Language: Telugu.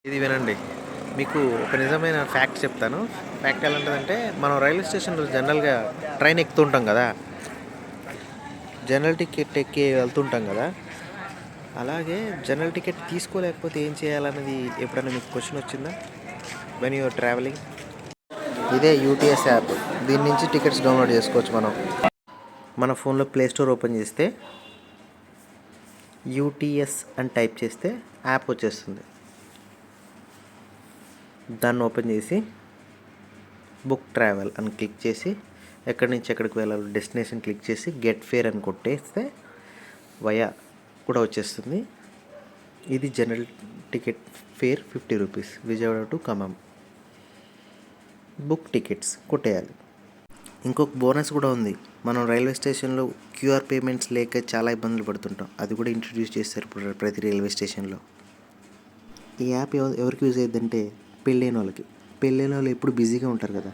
ఇది వినండి. మీకు ఒక నిజమైన ఫ్యాక్ట్ చెప్తాను. ఫ్యాక్ట్ ఎలాంటిదంటే, మనం రైల్వే స్టేషన్‌లో జనరల్‌గా ట్రైన్ ఎక్కుతుంటాం గదా! జనరల్ టికెట్ ఎక్కి వెళ్తుంటాం గదా! అలాగే జనరల్ టికెట్ తీసుకోలేకపోతే ఏం చేయాలన్నది ఎప్పుడైనా మీకు క్వెషన్ వచ్చిందా? When you are travelling. ఇదే యూటీఎస్ యాప్. దీని నుంచి టికెట్స్ డౌన్లోడ్ చేసుకోవచ్చు మనం. మన ఫోన్‌లో ప్లే స్టోర్ ఓపెన్ చేస్తే యూటీఎస్ అని టైప్ చేస్తే యాప్ వచ్చేస్తుంది. దాన్ని ఓపెన్ చేసి బుక్ ట్రావెల్ అని క్లిక్ చేసి ఎక్కడి నుంచి ఎక్కడికి వెళ్ళాలో డెస్టినేషన్ క్లిక్ చేసి గెట్ ఫేర్ అని కొట్టేస్తే వయా కూడా వచ్చేస్తుంది. ఇది general ticket fare 50 rupees, Vijayawada to Khammam. Book tickets కొట్టేయాలి. ఇంకొక బోనస్ కూడా ఉంది. మనం రైల్వే స్టేషన్లో క్యూఆర్ పేమెంట్స్ లేక చాలా ఇబ్బందులు పడుతుంటాం. అది కూడా ఇంట్రడ్యూస్ చేస్తారు ఇప్పుడు ప్రతి రైల్వే స్టేషన్లో. ఈ యాప్ ఎవరికి యూజ్ అయ్యిద్దంటే పెళ్ళైన వాళ్ళకి. పెళ్ళైన వాళ్ళు ఎప్పుడు బిజీగా ఉంటారు కదా.